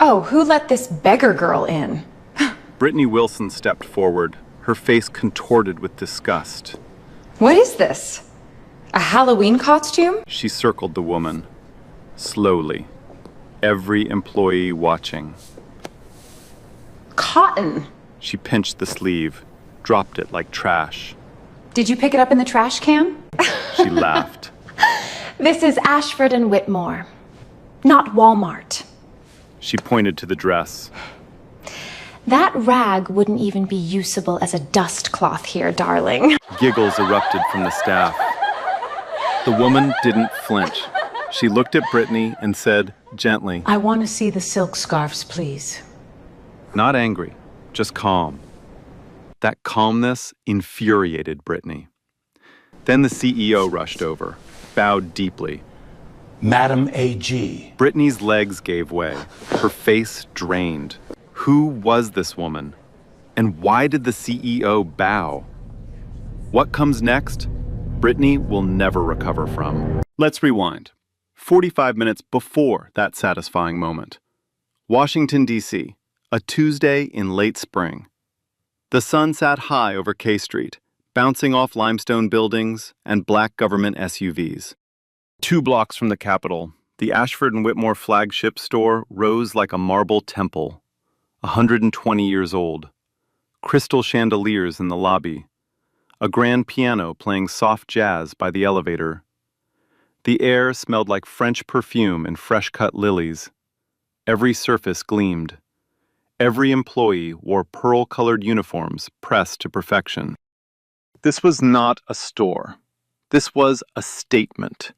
Oh, who let this beggar girl in? Brittany Wilson stepped forward, her face contorted with disgust. What is this? A Halloween costume? She circled the woman, slowly, every employee watching. Cotton. She pinched the sleeve, dropped it like trash. Did you pick it up in the trash can? She laughed. This is Ashford and Whitmore, not Walmart. She pointed to the dress. That rag wouldn't even be usable as a dust cloth here, darling. Giggles erupted from the staff. The woman didn't flinch. She looked at Brittany and said, gently, I want to see the silk scarves, please. not angry, just calm. That calmness infuriated Brittany. Then the CEO rushed over, bowed deeply. Madam A.G. Brittany's legs gave way, her face drained. Who was this woman? And why did the CEO bow? What comes next? Brittany will never recover from. Let's rewind. 45 minutes before that satisfying moment. Washington, D.C., a Tuesday in late spring. The sun sat high over K Street, bouncing off limestone buildings and black government SUVs. 2 blocks from the Capitol, the Ashford and Whitmore flagship store rose like a marble temple, 120 years old. Crystal chandeliers in the lobby, a grand piano playing soft jazz by the elevator. The air smelled like French perfume and fresh-cut lilies. Every surface gleamed. Every employee wore pearl-colored uniforms pressed to perfection. This was not a store. This was a statement.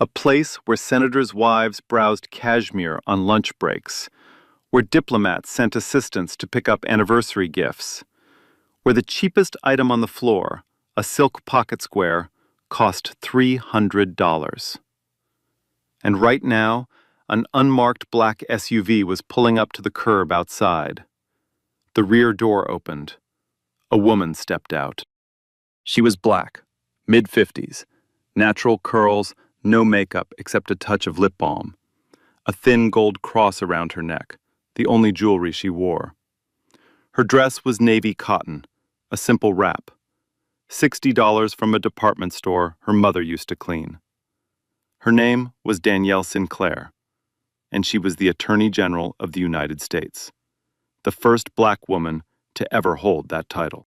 A place where senators' wives browsed cashmere on lunch breaks, where diplomats sent assistants to pick up anniversary gifts, where the cheapest item on the floor, a silk pocket square, cost $300. And right now, an unmarked black SUV was pulling up to the curb outside. The rear door opened. A woman stepped out. She was black, mid-50s, natural curls, no makeup except a touch of lip balm, a thin gold cross around her neck, the only jewelry she wore. Her dress was navy cotton, a simple wrap, $60 from a department store her mother used to clean. Her name was Danielle Sinclair, and she was the Attorney General of the United States, the first black woman to ever hold that title.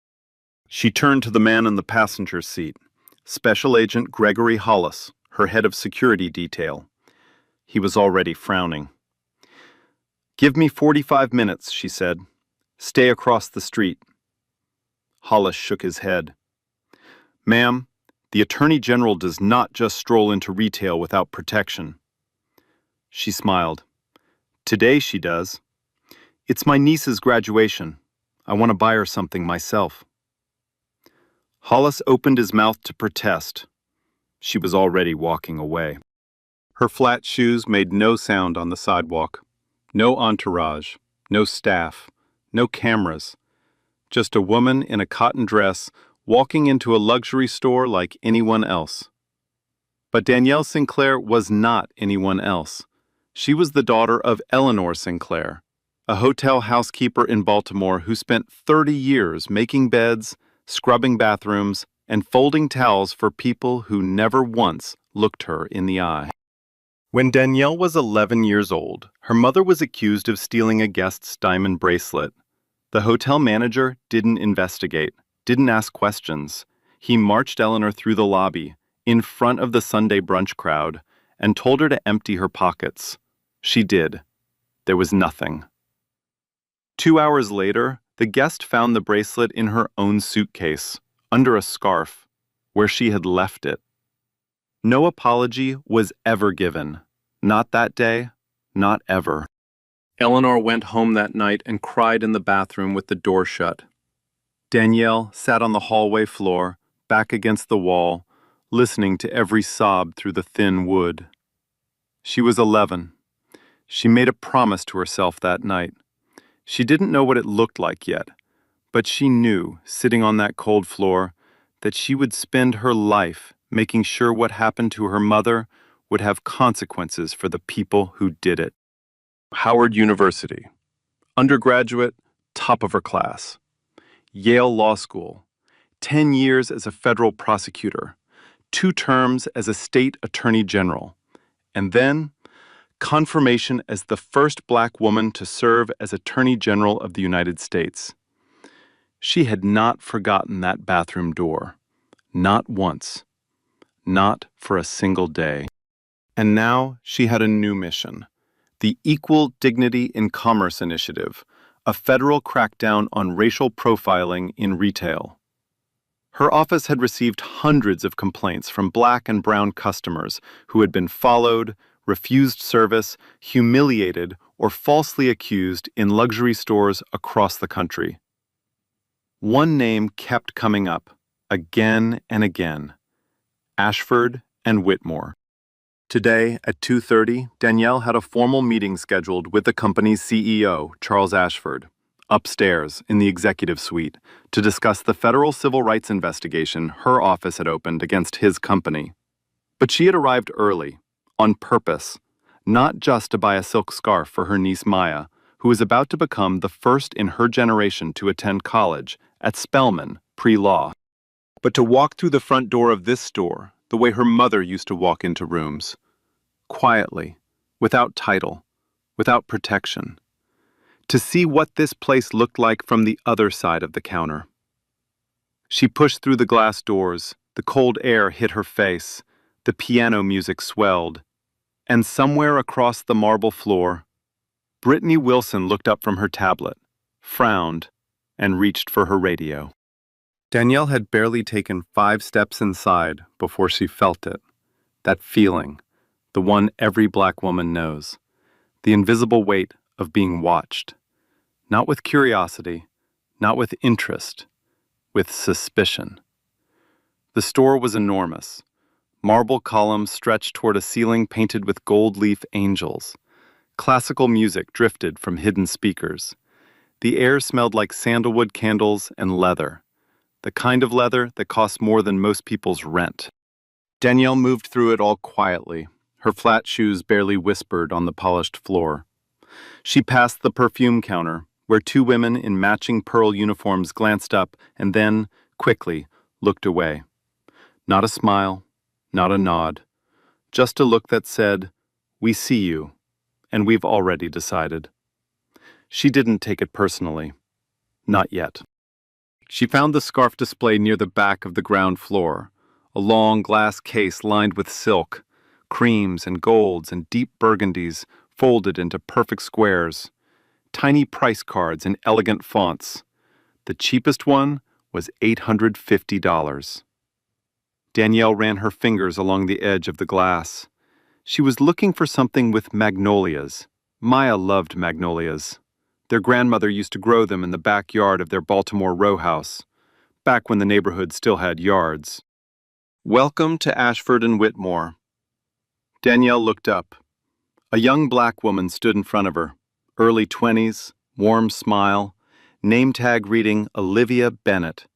She turned to the man in the passenger seat, Special Agent Gregory Hollis, her head of security detail. He was already frowning. "Give me 45 minutes," she said. "Stay across the street." Hollis shook his head. "Ma'am, the Attorney General does not just stroll into retail without protection." She smiled. "Today she does. It's my niece's graduation. I want to buy her something myself." Hollis opened his mouth to protest. She was already walking away. Her flat shoes made no sound on the sidewalk. No entourage, no staff, no cameras. Just a woman in a cotton dress walking into a luxury store like anyone else. But Danielle Sinclair was not anyone else. She was the daughter of Eleanor Sinclair, a hotel housekeeper in Baltimore who spent 30 years making beds, scrubbing bathrooms, and folding towels for people who never once looked her in the eye. When Danielle was 11 years old, her mother was accused of stealing a guest's diamond bracelet. The hotel manager didn't investigate, didn't ask questions. He marched Eleanor through the lobby, in front of the Sunday brunch crowd, and told her to empty her pockets. She did. There was nothing. 2 hours later, the guest found the bracelet in her own suitcase, under a scarf, where she had left it. No apology was ever given. Not that day, not ever. Eleanor went home that night and cried in the bathroom with the door shut. Danielle sat on the hallway floor, back against the wall, listening to every sob through the thin wood. She was 11. She made a promise to herself that night. She didn't know what it looked like yet, but she knew, sitting on that cold floor, that she would spend her life making sure what happened to her mother would have consequences for the people who did it. Howard University. Undergraduate, top of her class. Yale Law School. 10 years as a federal prosecutor. 2 terms as a state attorney general. And then, confirmation as the first black woman to serve as Attorney General of the United States. She had not forgotten that bathroom door. Not once. Not for a single day. And now she had a new mission. The Equal Dignity in Commerce Initiative, a federal crackdown on racial profiling in retail. Her office had received hundreds of complaints from black and brown customers who had been followed, refused service, humiliated, or falsely accused in luxury stores across the country. One name kept coming up, again and again: Ashford and Whitmore. Today, at 2:30, Danielle had a formal meeting scheduled with the company's CEO, Charles Ashford, upstairs in the executive suite, to discuss the federal civil rights investigation her office had opened against his company. But she had arrived early, on purpose, not just to buy a silk scarf for her niece Maya, who was about to become the first in her generation to attend college at Spelman, pre-law, but to walk through the front door of this store the way her mother used to walk into rooms, quietly, without title, without protection, to see what this place looked like from the other side of the counter. She pushed through the glass doors, the cold air hit her face, the piano music swelled, and somewhere across the marble floor, Brittany Wilson looked up from her tablet, frowned, and reached for her radio. Danielle had barely taken 5 steps inside before she felt it, that feeling, the one every black woman knows, the invisible weight of being watched, not with curiosity, not with interest, with suspicion. The store was enormous. Marble columns stretched toward a ceiling painted with gold leaf angels. Classical music drifted from hidden speakers. The air smelled like sandalwood candles and leather, the kind of leather that costs more than most people's rent. Danielle moved through it all quietly. Her flat shoes barely whispered on the polished floor. She passed the perfume counter, where 2 women in matching pearl uniforms glanced up and then, quickly, looked away. Not a smile, not a nod, just a look that said, "We see you, and we've already decided." She didn't take it personally. Not yet. She found the scarf display near the back of the ground floor, a long glass case lined with silk, creams and golds and deep burgundies folded into perfect squares, tiny price cards in elegant fonts. The cheapest one was $850. Danielle ran her fingers along the edge of the glass. She was looking for something with magnolias. Maya loved magnolias. Their grandmother used to grow them in the backyard of their Baltimore row house, back when the neighborhood still had yards. "Welcome to Ashford and Whitmore." Danielle looked up. A young black woman stood in front of her, early 20s, warm smile, name tag reading Olivia Bennett.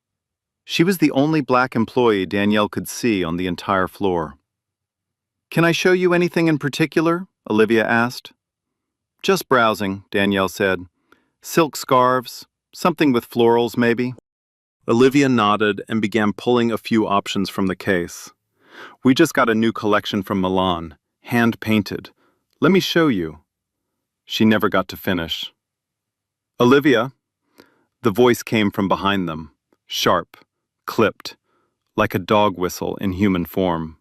She was the only black employee Danielle could see on the entire floor. "Can I show you anything in particular?" Olivia asked. "Just browsing," Danielle said. "Silk scarves, something with florals maybe." Olivia nodded and began pulling a few options from the case. "We just got a new collection from Milan, hand-painted. Let me show you." She never got to finish. "Olivia." The voice came from behind them, sharp, clipped, like a dog whistle in human form.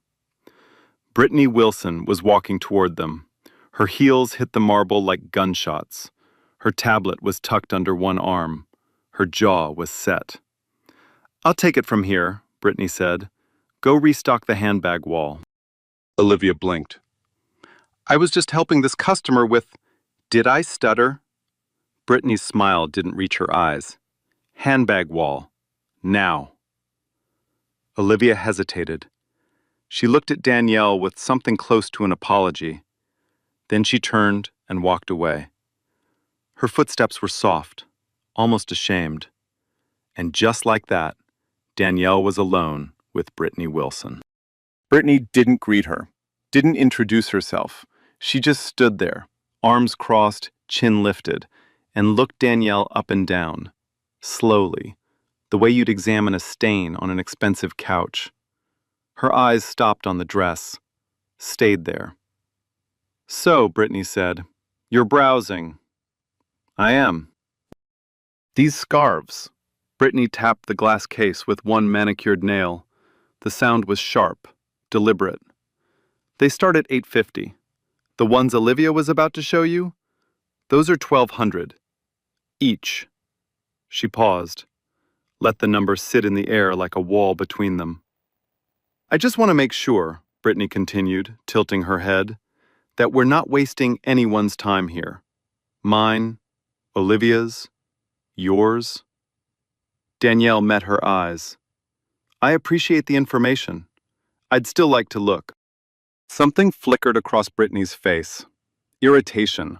Brittany Wilson was walking toward them. Her heels hit the marble like gunshots. Her tablet was tucked under one arm. Her jaw was set. "I'll take it from here," Brittany said. "Go restock the handbag wall." Olivia blinked. "I was just helping this customer with—" "Did I stutter?" Brittany's smile didn't reach her eyes. "Handbag wall. Now." Olivia hesitated. She looked at Danielle with something close to an apology. Then she turned and walked away. Her footsteps were soft, almost ashamed. And just like that, Danielle was alone with Brittany Wilson. Brittany didn't greet her, didn't introduce herself. She just stood there, arms crossed, chin lifted, and looked Danielle up and down, slowly, the way you'd examine a stain on an expensive couch. Her eyes stopped on the dress, stayed there. "So," Brittany said, "you're browsing." "I am." "These scarves." Brittany tapped the glass case with one manicured nail. The sound was sharp, deliberate. "They start at $850. The ones Olivia was about to show you? Those are $1,200. Each." She paused, let the number sit in the air like a wall between them. "I just want to make sure," Brittany continued, tilting her head, "that we're not wasting anyone's time here. Mine, Olivia's, yours." Danielle met her eyes. "I appreciate the information. I'd still like to look." Something flickered across Brittany's face. Irritation.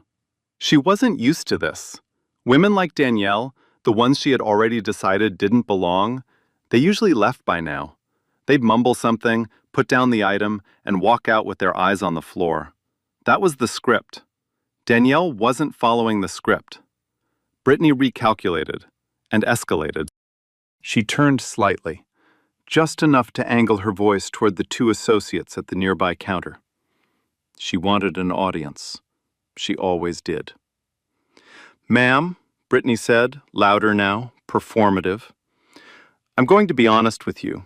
She wasn't used to this. Women like Danielle, the ones she had already decided didn't belong, they usually left by now. They'd mumble something, put down the item, and walk out with their eyes on the floor. That was the script. Danielle wasn't following the script. Brittany recalculated and escalated. She turned slightly, just enough to angle her voice toward the two associates at the nearby counter. She wanted an audience. She always did. "Ma'am," Brittany said, louder now, performative, "I'm going to be honest with you.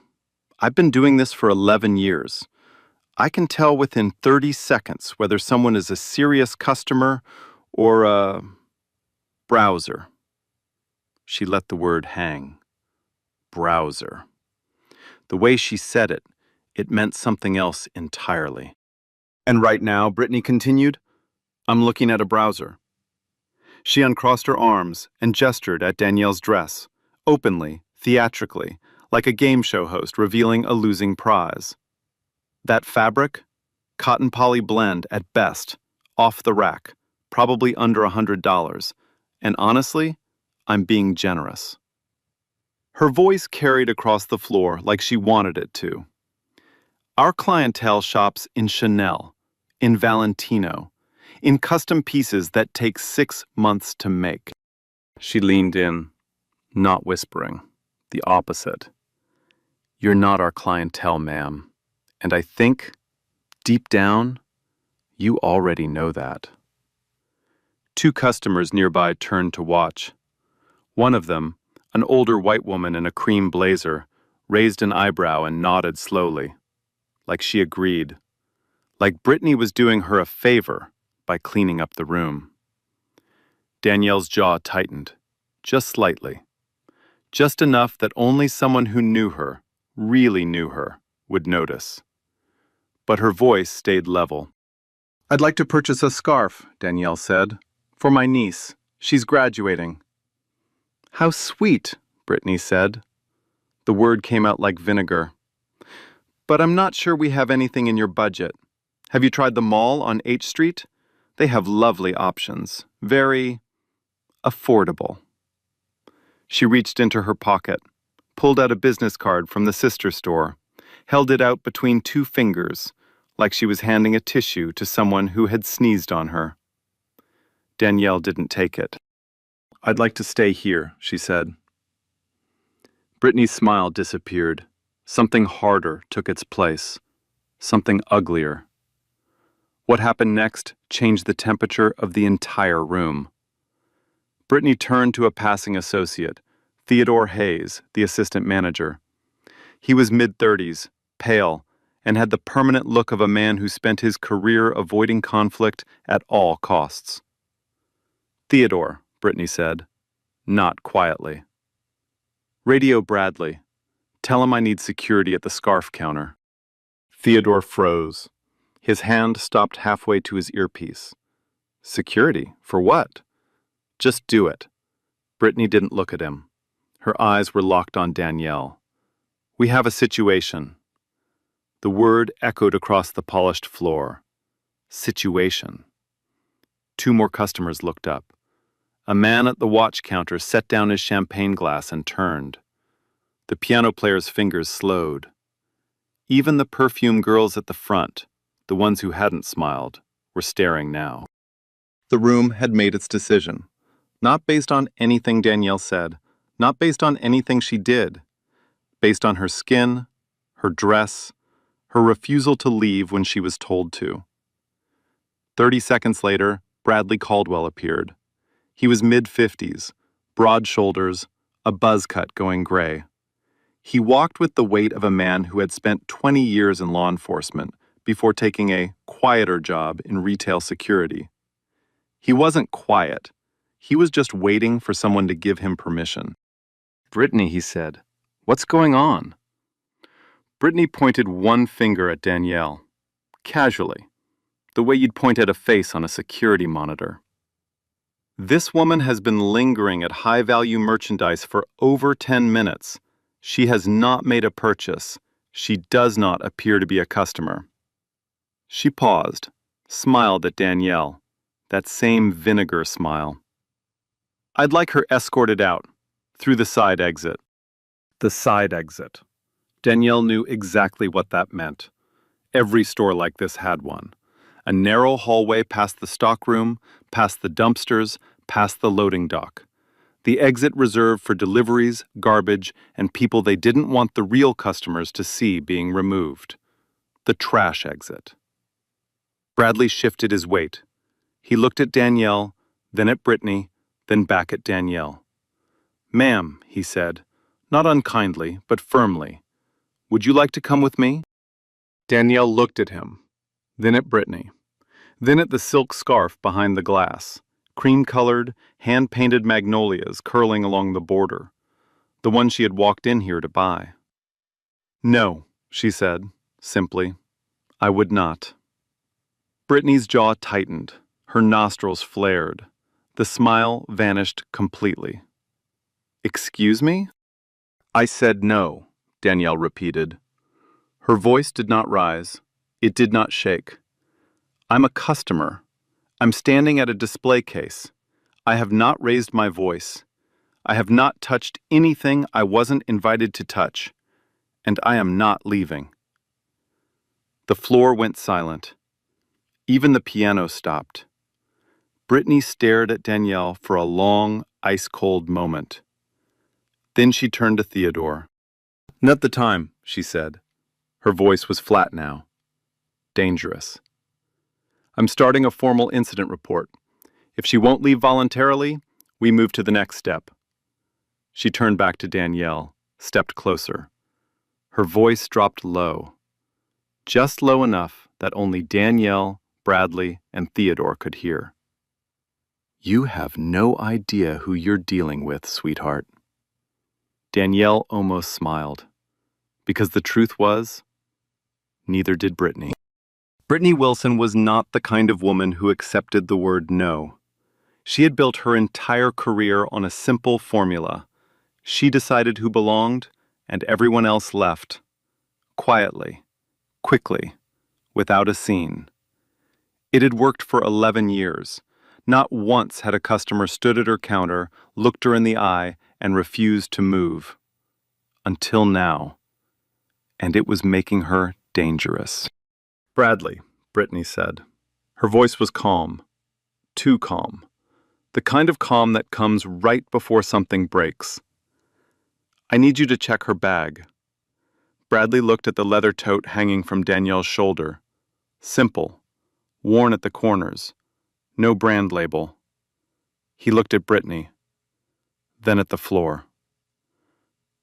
I've been doing this for 11 years. I can tell within 30 seconds whether someone is a serious customer or a browser." She let the word hang. Browser. The way she said it, it meant something else entirely. "And right now," Brittany continued, "I'm looking at a browser." She uncrossed her arms and gestured at Danielle's dress, openly, theatrically, like a game show host revealing a losing prize. That fabric, cotton poly blend at best, off the rack, probably under $100, and honestly, I'm being generous. Her voice carried across the floor like she wanted it to. "Our clientele shops in Chanel, in Valentino, in custom pieces that take 6 months to make." She leaned in, not whispering, the opposite. "You're not our clientele, ma'am. And I think, deep down, you already know that." Two customers nearby turned to watch. One of them, an older white woman in a cream blazer, raised an eyebrow and nodded slowly, like she agreed, like Brittany was doing her a favor by cleaning up the room. Danielle's jaw tightened, just slightly, just enough that only someone who knew her, really knew her, would notice. But her voice stayed level. "I'd like to purchase a scarf," Danielle said, "for my niece. She's graduating." "How sweet," Brittany said. The word came out like vinegar. "But I'm not sure we have anything in your budget. Have you tried the mall on H Street? They have lovely options. Very affordable." She reached into her pocket, pulled out a business card from the sister store, held it out between two fingers, like she was handing a tissue to someone who had sneezed on her. Danielle didn't take it. "I'd like to stay here," she said. Brittany's smile disappeared. Something harder took its place. Something uglier. What happened next changed the temperature of the entire room. Brittany turned to a passing associate, Theodore Hayes, the assistant manager. He was mid-30s, pale, and had the permanent look of a man who spent his career avoiding conflict at all costs. "Theodore," Brittany said, not quietly. "Radio Bradley. Tell him I need security at the scarf counter." Theodore froze. His hand stopped halfway to his earpiece. "Security? For what?" "Just do it." Brittany didn't look at him. Her eyes were locked on Danielle. "We have a situation." The word echoed across the polished floor. Situation. Two more customers looked up. A man at the watch counter set down his champagne glass and turned. The piano player's fingers slowed. Even the perfume girls at the front, the ones who hadn't smiled, were staring now. The room had made its decision, not based on anything Danielle said, not based on anything she did, based on her skin, her dress, her refusal to leave when she was told to. 30 seconds later, Bradley Caldwell appeared. He was mid-50s, broad shoulders, a buzz cut going gray. He walked with the weight of a man who had spent 20 years in law enforcement before taking a quieter job in retail security. He wasn't quiet. He was just waiting for someone to give him permission. "Brittany," he said, "what's going on?" Brittany pointed one finger at Danielle, casually, the way you'd point at a face on a security monitor. "This woman has been lingering at high-value merchandise for over 10 minutes. She has not made a purchase. She does not appear to be a customer." She paused, smiled at Danielle, that same vinegar smile. "I'd like her escorted out, through the side exit." The side exit. Danielle knew exactly what that meant. Every store like this had one. A narrow hallway past the stockroom, past the dumpsters, past the loading dock. The exit reserved for deliveries, garbage, and people they didn't want the real customers to see being removed. The trash exit. Bradley shifted his weight. He looked at Danielle, then at Brittany, then back at Danielle. "Ma'am," he said, not unkindly, but firmly, "would you like to come with me?" Danielle looked at him, then at Brittany, then at the silk scarf behind the glass, cream-colored, hand-painted magnolias curling along the border, the one she had walked in here to buy. "No," she said, simply, "I would not." Brittany's jaw tightened, her nostrils flared. The smile vanished completely. "Excuse me?" "I said no," Danielle repeated. Her voice did not rise. It did not shake. "I'm a customer. I'm standing at a display case. I have not raised my voice. I have not touched anything I wasn't invited to touch. And I am not leaving." The floor went silent. Even the piano stopped. Brittany stared at Danielle for a long, ice-cold moment. Then she turned to Theodore. "Not the time," she said. Her voice was flat now. "Dangerous. I'm starting a formal incident report. If she won't leave voluntarily, we move to the next step." She turned back to Danielle, stepped closer. Her voice dropped low, just low enough that only Danielle, Bradley, and Theodore could hear. "You have no idea who you're dealing with, sweetheart." Danielle almost smiled, because the truth was, neither did Brittany. Brittany Wilson was not the kind of woman who accepted the word no. She had built her entire career on a simple formula. She decided who belonged, and everyone else left. Quietly, quickly, without a scene. It had worked for 11 years. Not once had a customer stood at her counter, looked her in the eye, and refused to move. Until now. And it was making her dangerous. "Bradley," Brittany said. Her voice was calm. Too calm. The kind of calm that comes right before something breaks. "I need you to check her bag." Bradley looked at the leather tote hanging from Danielle's shoulder. Simple. Worn at the corners. No brand label. He looked at Brittany. Then at the floor.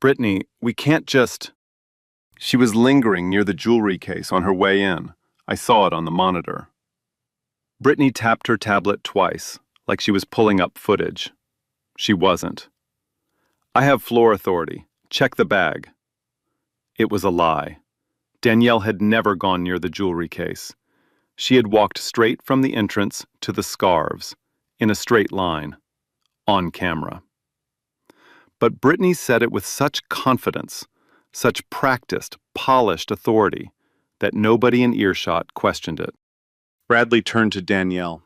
"Brittany, we can't just..." She was lingering near the jewelry case on her way in. I saw it on the monitor. Brittany tapped her tablet twice, like she was pulling up footage. She wasn't. "I have floor authority. Check the bag." It was a lie. Danielle had never gone near the jewelry case. She had walked straight from the entrance to the scarves, in a straight line, on camera. But Brittany said it with such confidence, such practiced, polished authority, that nobody in earshot questioned it. Bradley turned to Danielle.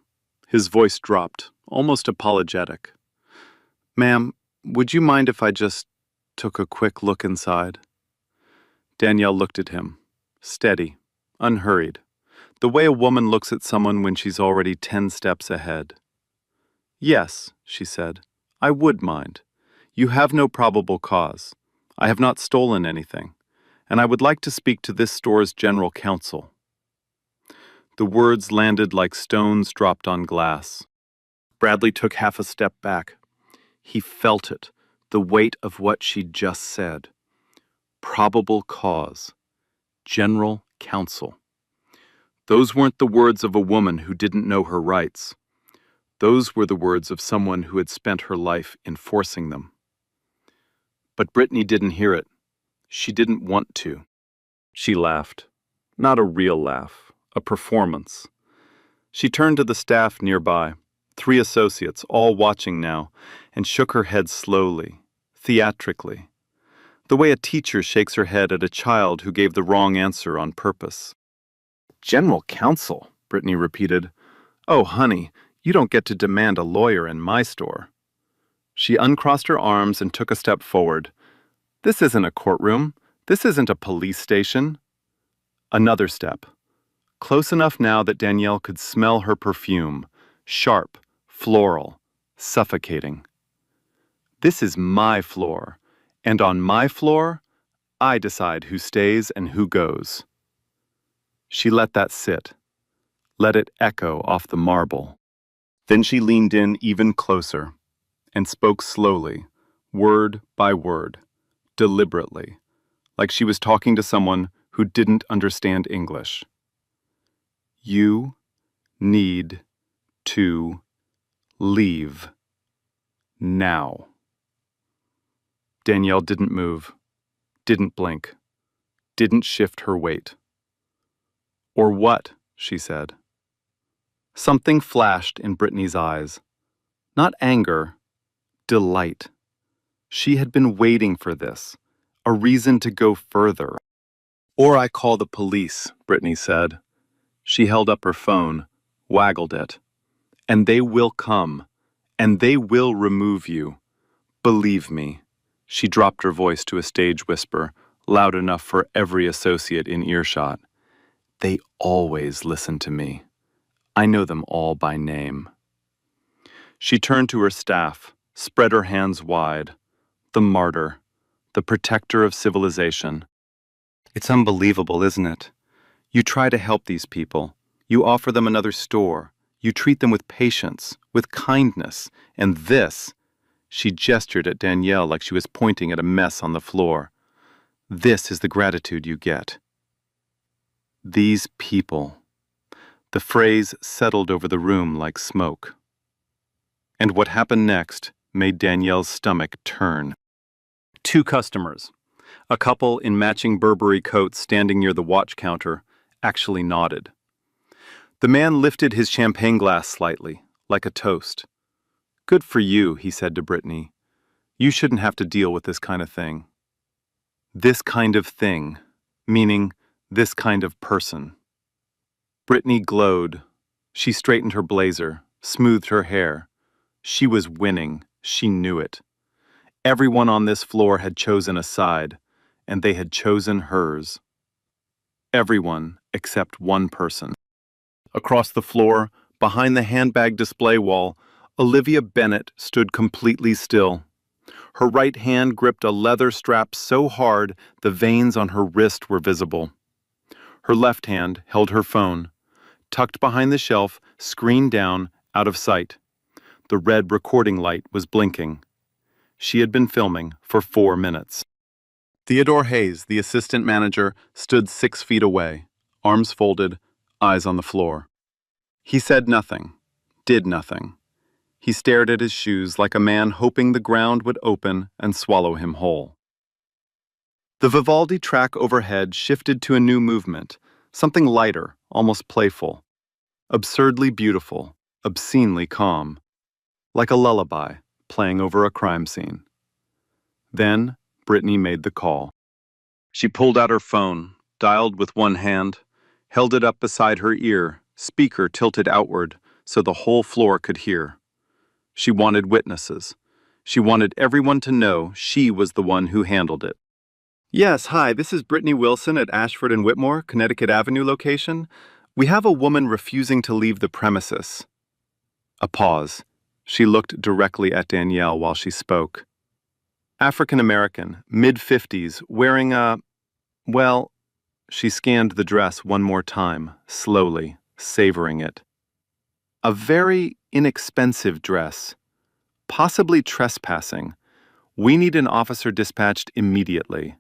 His voice dropped, almost apologetic. "Ma'am, would you mind if I just took a quick look inside?" Danielle looked at him, steady, unhurried, the way a woman looks at someone when she's already 10 steps ahead. Yes, she said, I would mind. You have no probable cause. I have not stolen anything, and I would like to speak to this store's general counsel. The words landed like stones dropped on glass. Bradley took half a step back. He felt it, the weight of what she'd just said. Probable cause. General counsel. Those weren't the words of a woman who didn't know her rights. Those were the words of someone who had spent her life enforcing them. But Brittany didn't hear it. She didn't want to. She laughed. Not a real laugh, a performance. She turned to the staff nearby, 3 associates, all watching now, and shook her head slowly, theatrically, the way a teacher shakes her head at a child who gave the wrong answer on purpose. General counsel, Brittany repeated. Oh, honey, you don't get to demand a lawyer in my store. She uncrossed her arms and took a step forward. This isn't a courtroom. This isn't a police station. Another step. Close enough now that Danielle could smell her perfume, sharp, floral, suffocating. This is my floor, and on my floor, I decide who stays and who goes. She let that sit, let it echo off the marble. Then she leaned in even closer and spoke slowly, word by word, deliberately, like she was talking to someone who didn't understand English. You need to leave now. Danielle didn't move, didn't blink, didn't shift her weight. Or what? She said. Something flashed in Brittany's eyes. Not anger, delight. She had been waiting for this, a reason to go further. Or I call the police, Brittany said. She held up her phone, waggled it. And they will come, and they will remove you. Believe me. She dropped her voice to a stage whisper, loud enough for every associate in earshot. They always listen to me. I know them all by name. She turned to her staff, spread her hands wide. The martyr, the protector of civilization. It's unbelievable, isn't it? You try to help these people. You offer them another store. You treat them with patience, with kindness. And this, she gestured at Danielle like she was pointing at a mess on the floor. This is the gratitude you get. These people. The phrase settled over the room like smoke. And what happened next made Danielle's stomach turn. 2 customers, a couple in matching Burberry coats standing near the watch counter, actually nodded. The man lifted his champagne glass slightly, like a toast. Good for you, he said to Brittany. You shouldn't have to deal with this kind of thing. This kind of thing, meaning this kind of person. Brittany glowed. She straightened her blazer, smoothed her hair. She was winning. She knew it. Everyone on this floor had chosen a side, and they had chosen hers. Everyone except one person. Across the floor, behind the handbag display wall, Olivia Bennett stood completely still. Her right hand gripped a leather strap so hard the veins on her wrist were visible. Her left hand held her phone, tucked behind the shelf, screen down, out of sight. The red recording light was blinking. She had been filming for 4 minutes. Theodore Hayes, the assistant manager, stood 6 feet away, arms folded, eyes on the floor. He said nothing, did nothing. He stared at his shoes like a man hoping the ground would open and swallow him whole. The Vivaldi track overhead shifted to a new movement, something lighter, almost playful. Absurdly beautiful, obscenely calm. Like a lullaby playing over a crime scene. Then Brittany made the call. She pulled out her phone, dialed with one hand, held it up beside her ear, speaker tilted outward so the whole floor could hear. She wanted witnesses. She wanted everyone to know she was the one who handled it. Yes, hi, this is Brittany Wilson at Ashford and Whitmore, Connecticut Avenue location. We have a woman refusing to leave the premises. A pause. She looked directly at Danielle while she spoke. African American, mid-50s, wearing well, she scanned the dress one more time, slowly, savoring it. A very inexpensive dress, possibly trespassing. We need an officer dispatched immediately.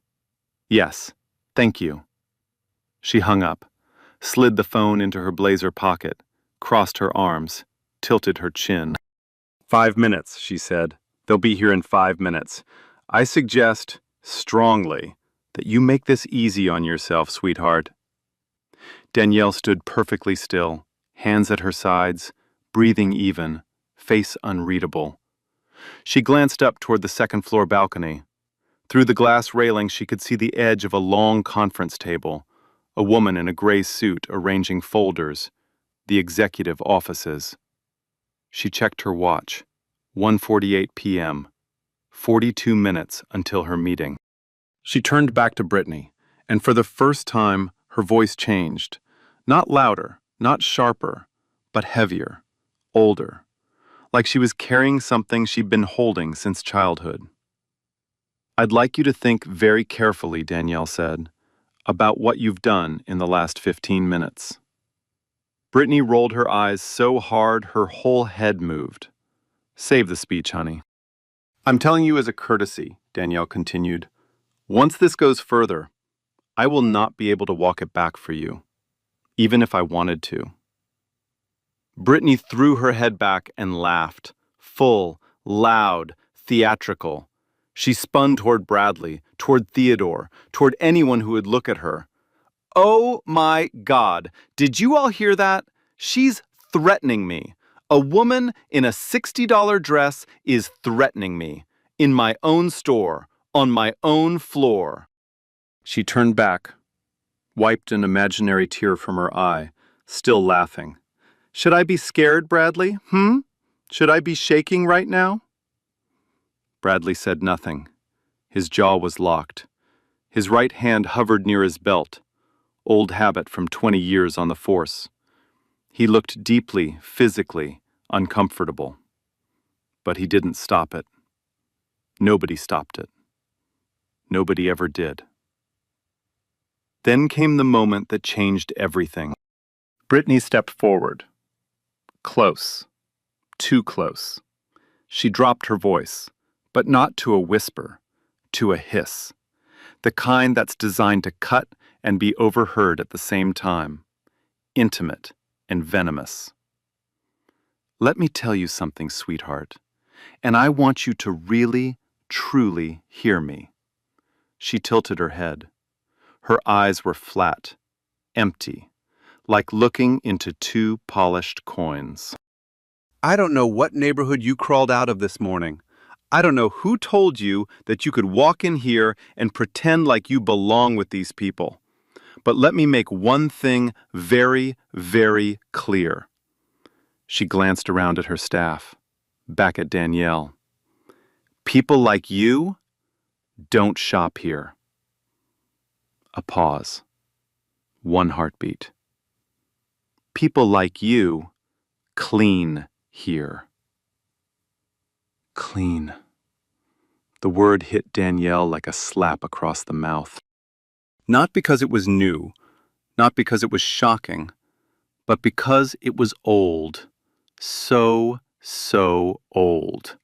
Yes, thank you. She hung up, slid the phone into her blazer pocket, crossed her arms, tilted her chin. 5 minutes, she said. They'll be here in 5 minutes. I suggest, strongly, that you make this easy on yourself, sweetheart. Danielle stood perfectly still, hands at her sides, breathing even, face unreadable. She glanced up toward the second-floor balcony. Through the glass railing, she could see the edge of a long conference table, a woman in a gray suit arranging folders, the executive offices. She checked her watch. 1:48 p.m. 42 minutes until her meeting. She turned back to Brittany, and for the first time, her voice changed. Not louder, not sharper, but heavier, older, like she was carrying something she'd been holding since childhood. I'd like you to think very carefully, Danielle said, about what you've done in the last 15 minutes. Brittany rolled her eyes so hard her whole head moved. Save the speech, honey. I'm telling you as a courtesy, Danielle continued. Once this goes further, I will not be able to walk it back for you, even if I wanted to. Brittany threw her head back and laughed, full, loud, theatrical. She spun toward Bradley, toward Theodore, toward anyone who would look at her. Oh my God, did you all hear that? She's threatening me. A woman in a $60 dress is threatening me. In my own store, on my own floor. She turned back, wiped an imaginary tear from her eye, still laughing. Should I be scared, Bradley? Should I be shaking right now? Bradley said nothing. His jaw was locked. His right hand hovered near his belt, old habit from 20 years on the force. He looked deeply, physically, uncomfortable. But he didn't stop it. Nobody stopped it. Nobody ever did. Then came the moment that changed everything. Brittany stepped forward. Close. Too close. She dropped her voice, but not to a whisper, to a hiss. The kind that's designed to cut and be overheard at the same time. Intimate and venomous. Let me tell you something, sweetheart, and I want you to really, truly hear me. She tilted her head. Her eyes were flat, empty, like looking into two polished coins. I don't know what neighborhood you crawled out of this morning. I don't know who told you that you could walk in here and pretend like you belong with these people. But let me make one thing very, very clear. She glanced around at her staff, back at Danielle. People like you don't shop here. A pause. One heartbeat. People like you clean here. Clean. The word hit Danielle like a slap across the mouth. Not because it was new, not because it was shocking, but because it was old. So old.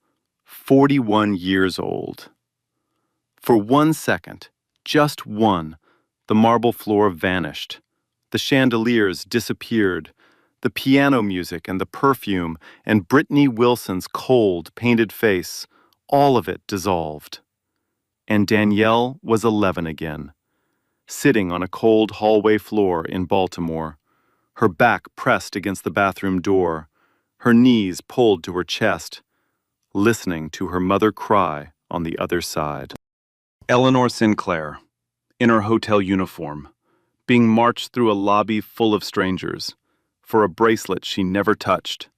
41 years old. For 1 second, just one, the marble floor vanished. The chandeliers disappeared. The piano music and the perfume and Brittany Wilson's cold, painted face, all of it dissolved. And Danielle was 11 again, sitting on a cold hallway floor in Baltimore, her back pressed against the bathroom door, her knees pulled to her chest, listening to her mother cry on the other side. Eleanor Sinclair, in her hotel uniform, being marched through a lobby full of strangers, for a bracelet she never touched,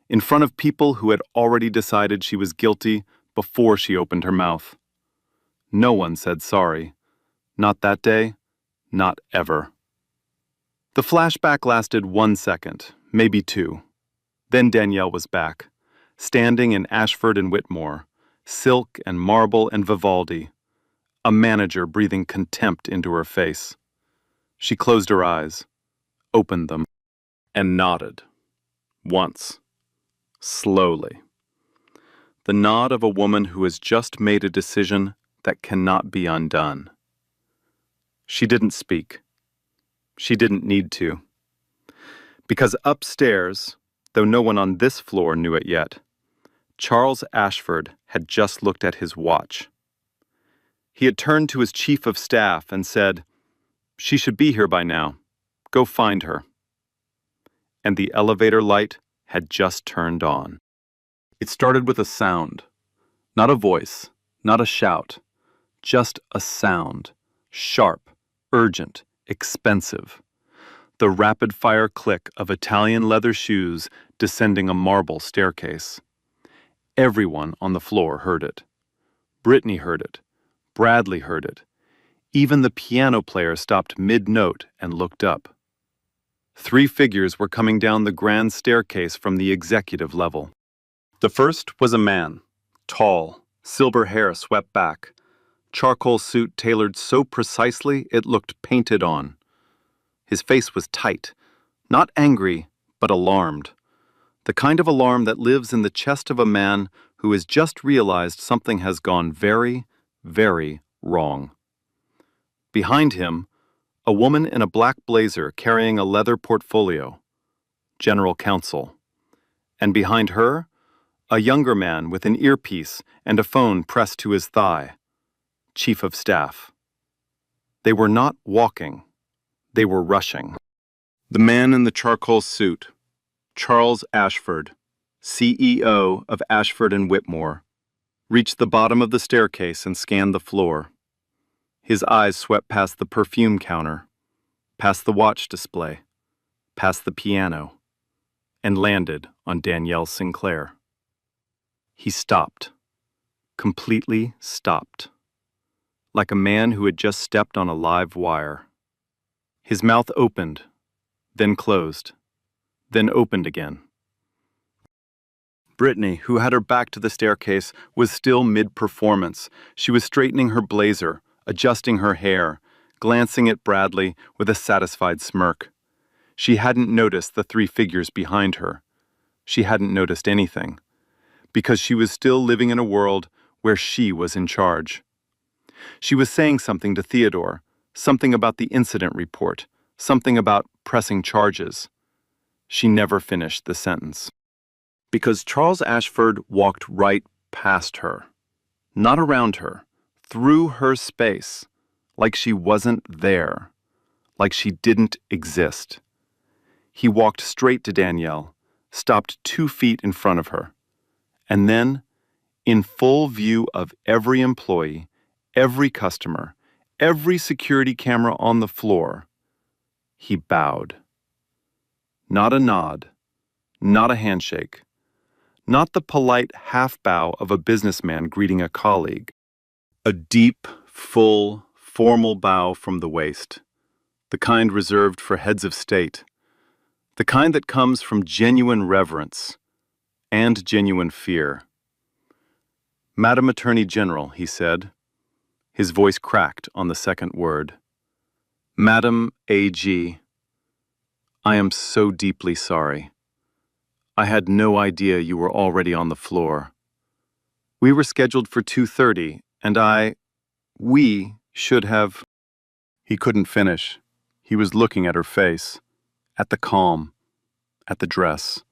in front of people who had already decided she was guilty before she opened her mouth. No one said sorry. Not that day, not ever. The flashback lasted 1 second, maybe 2. Then Danielle was back, standing in Ashford and Whitmore, silk and marble and Vivaldi, a manager breathing contempt into her face. She closed her eyes, opened them, and nodded. Once. Slowly. The nod of a woman who has just made a decision that cannot be undone. She didn't speak. She didn't need to. Because upstairs, though no one on this floor knew it yet, Charles Ashford had just looked at his watch. He had turned to his chief of staff and said, "She should be here by now. Go find her." And the elevator light had just turned on. It started with a sound. Not a voice, not a shout. Just a sound. Sharp, urgent, expensive. The rapid-fire click of Italian leather shoes descending a marble staircase. Everyone on the floor heard it. Brittany heard it. Bradley heard it. Even the piano player stopped mid-note and looked up. 3 figures were coming down the grand staircase from the executive level. The first was a man, tall, silver hair swept back, charcoal suit tailored so precisely it looked painted on. His face was tight, not angry, but alarmed. The kind of alarm that lives in the chest of a man who has just realized something has gone very, very wrong. Behind him, a woman in a black blazer carrying a leather portfolio, general counsel. And behind her, a younger man with an earpiece and a phone pressed to his thigh, chief of staff. They were not walking. They were rushing. The man in the charcoal suit, Charles Ashford, CEO of Ashford and Whitmore, reached the bottom of the staircase and scanned the floor. His eyes swept past the perfume counter, past the watch display, past the piano, and landed on Danielle Sinclair. He stopped, completely stopped, like a man who had just stepped on a live wire. His mouth opened, then closed, then opened again. Brittany, who had her back to the staircase, was still mid-performance. She was straightening her blazer, adjusting her hair, glancing at Bradley with a satisfied smirk. She hadn't noticed the 3 figures behind her. She hadn't noticed anything, because she was still living in a world where she was in charge. She was saying something to Theodore, something about the incident report, something about pressing charges. She never finished the sentence. Because Charles Ashford walked right past her, not around her, through her space, like she wasn't there, like she didn't exist. He walked straight to Danielle, stopped 2 feet in front of her, and then, in full view of every employee, every customer, every security camera on the floor, he bowed. Not a nod, not a handshake, not the polite half-bow of a businessman greeting a colleague. A deep, full, formal bow from the waist, the kind reserved for heads of state, the kind that comes from genuine reverence and genuine fear. "Madam Attorney General," he said. His voice cracked on the second word. "Madam A.G., I am so deeply sorry. I had no idea you were already on the floor. We were scheduled for 2:30, and we should have..." He couldn't finish. He was looking at her face, at the calm, at the dress,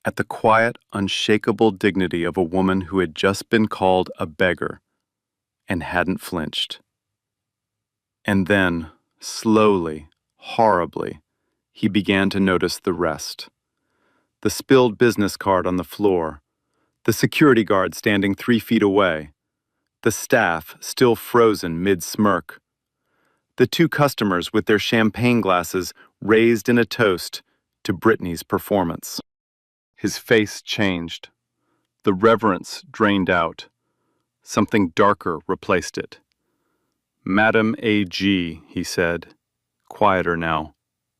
at the quiet, unshakable dignity of a woman who had just been called a beggar and hadn't flinched. And then, slowly, horribly, he began to notice the rest. The spilled business card on the floor, the security guard standing 3 feet away, the staff still frozen mid-smirk, the 2 customers with their champagne glasses raised in a toast to Brittany's performance. His face changed. The reverence drained out. Something darker replaced it. "Madam A.G.," he said, quieter now,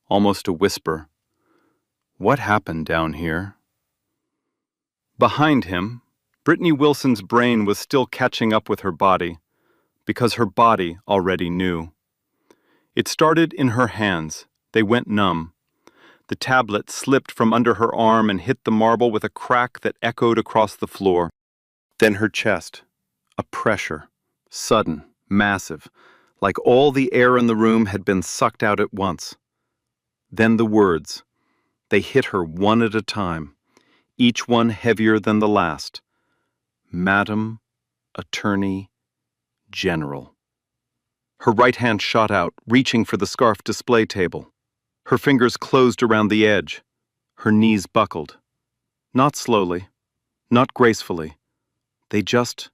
almost a whisper. "What happened down here?" Behind him, Brittany Wilson's brain was still catching up with her body, because her body already knew. It started in her hands. They went numb. The tablet slipped from under her arm and hit the marble with a crack that echoed across the floor. Then her chest. A pressure. Sudden, massive, like all the air in the room had been sucked out at once. Then the words. They hit her one at a time, each one heavier than the last. Madam Attorney General. Her right hand shot out, reaching for the scarf display table. Her fingers closed around the edge. Her knees buckled. Not slowly, not gracefully. They just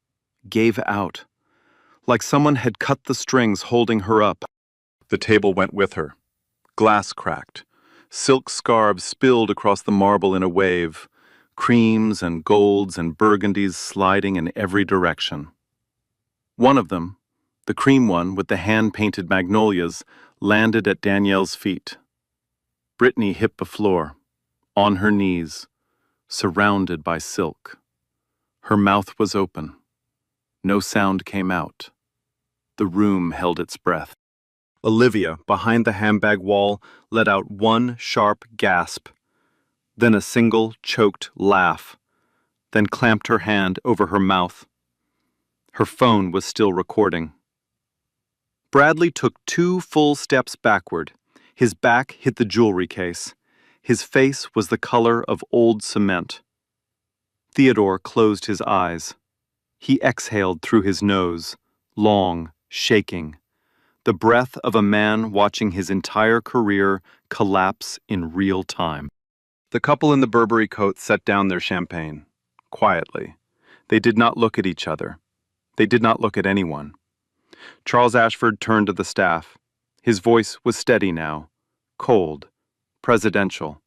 gave out, like someone had cut the strings holding her up. The table went with her. Glass cracked. Silk scarves spilled across the marble in a wave, creams and golds and burgundies sliding in every direction. One of them, the cream one with the hand-painted magnolias, landed at Danielle's feet. Brittany hit the floor, on her knees, surrounded by silk. Her mouth was open. No sound came out. The room held its breath. Olivia, behind the handbag wall, let out one sharp gasp, then a single choked laugh, then clamped her hand over her mouth. Her phone was still recording. Bradley took 2 full steps backward. His back hit the jewelry case. His face was the color of old cement. Theodore closed his eyes. He exhaled through his nose, long, shaking. The breath of a man watching his entire career collapse in real time. The couple in the Burberry coat set down their champagne, quietly. They did not look at each other. They did not look at anyone. Charles Ashford turned to the staff. His voice was steady now, cold, presidential.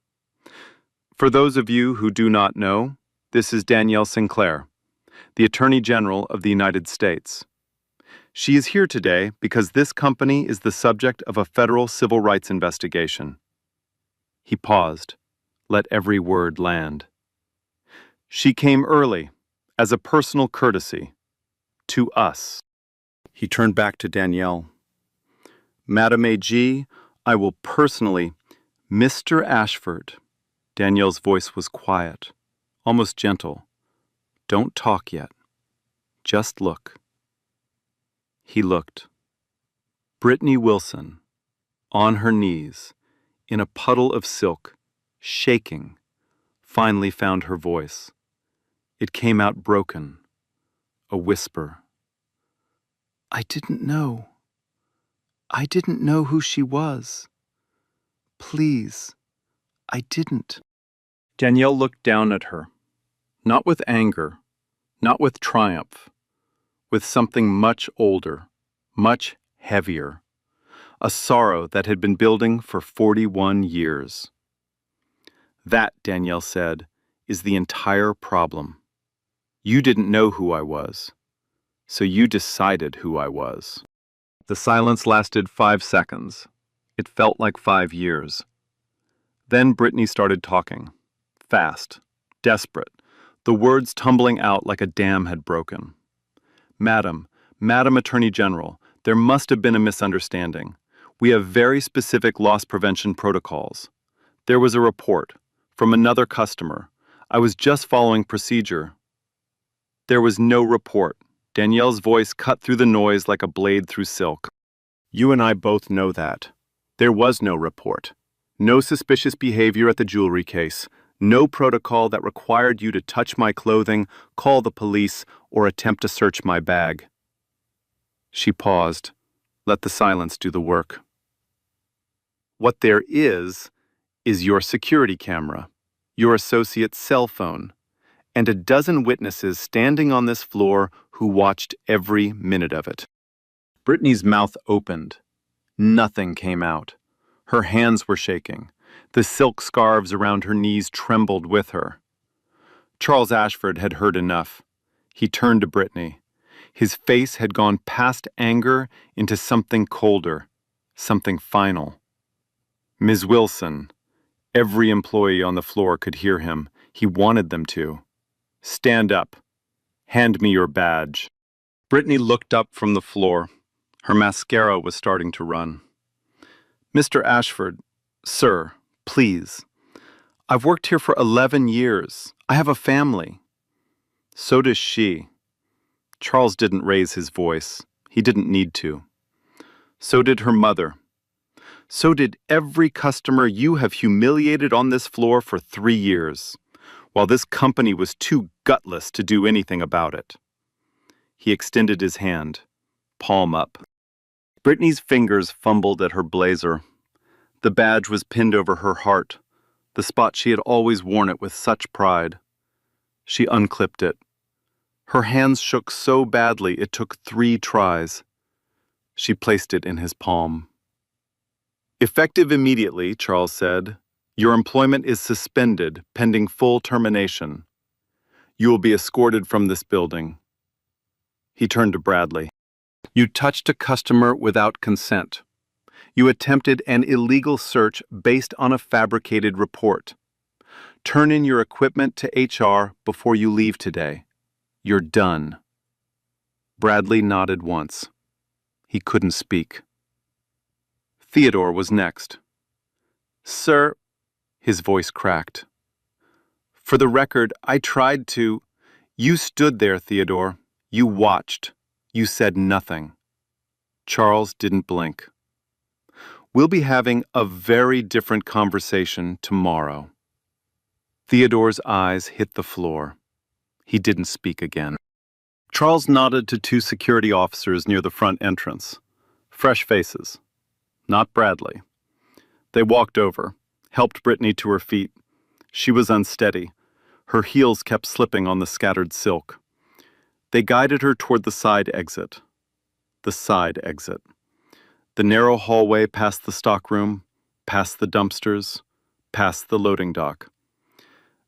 For those of you who do not know, this is Danielle Sinclair, the Attorney General of the United States. She is here today because this company is the subject of a federal civil rights investigation. He paused, let every word land. She came early, as a personal courtesy, to us. He turned back to Danielle. Madam AG, I will personally, Mr. Ashford. Danielle's voice was quiet, almost gentle. Don't talk yet. Just look. He looked. Brittany Wilson, on her knees, in a puddle of silk, shaking, finally found her voice. It came out broken, a whisper. I didn't know. I didn't know who she was. Please, I didn't. Danielle looked down at her, not with anger, not with triumph, with something much older, much heavier, a sorrow that had been building for 41 years. That, Danielle said, is the entire problem. You didn't know who I was, so you decided who I was. The silence lasted 5 seconds. It felt like 5 years. Then Brittany started talking, fast, desperate, the words tumbling out like a dam had broken. Madam Attorney General, there must have been a misunderstanding. We have very specific loss prevention protocols. There was a report from another customer. I was just following procedure. There was no report. Danielle's voice cut through the noise like a blade through silk. You and I both know that. There was no report. No suspicious behavior at the jewelry case. No protocol that required you to touch my clothing, call the police, or attempt to search my bag. She paused. Let the silence do the work. What there is your security camera, your associate's cell phone, and a dozen witnesses standing on this floor who watched every minute of it. Brittany's mouth opened. Nothing came out. Her hands were shaking. The silk scarves around her knees trembled with her. Charles Ashford had heard enough. He turned to Brittany. His face had gone past anger into something colder, something final. Ms. Wilson, every employee on the floor could hear him. He wanted them to. Stand up. Hand me your badge. Brittany looked up from the floor. Her mascara was starting to run. Mr. Ashford, sir, please. I've worked here for 11 years. I have a family. So does she. Charles didn't raise his voice. He didn't need to. So did her mother. So did every customer you have humiliated on this floor for 3 years, while this company was too gutless to do anything about it. He extended his hand, palm up. Brittany's fingers fumbled at her blazer. The badge was pinned over her heart, the spot she had always worn it with such pride. She unclipped it. Her hands shook so badly it took 3 tries. She placed it in his palm. Effective immediately, Charles said, your employment is suspended pending full termination. You will be escorted from this building. He turned to Bradley. You touched a customer without consent. You attempted an illegal search based on a fabricated report. Turn in your equipment to HR before you leave today. You're done. Bradley nodded once. He couldn't speak. Theodore was next. Sir, his voice cracked. For the record, I tried to. You stood there, Theodore. You watched. You said nothing. Charles didn't blink. We'll be having a very different conversation tomorrow. Theodore's eyes hit the floor. He didn't speak again. Charles nodded to 2 security officers near the front entrance. Fresh faces. Not Bradley. They walked over, helped Brittany to her feet. She was unsteady. Her heels kept slipping on the scattered silk. They guided her toward the side exit. The side exit. The narrow hallway past the stockroom, past the dumpsters, past the loading dock.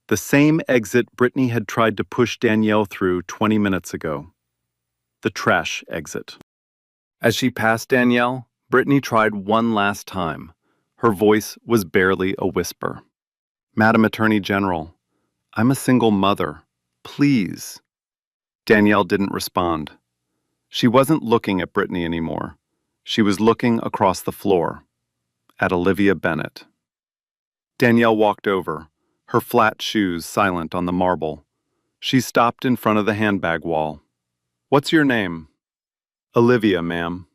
The same exit Brittany had tried to push Danielle through 20 minutes ago. The trash exit. As she passed Danielle, Brittany tried one last time. Her voice was barely a whisper. Madam Attorney General, I'm a single mother. Please. Danielle didn't respond. She wasn't looking at Brittany anymore. She was looking across the floor, at Olivia Bennett. Danielle walked over, her flat shoes silent on the marble. She stopped in front of the handbag wall. What's your name? Olivia, ma'am.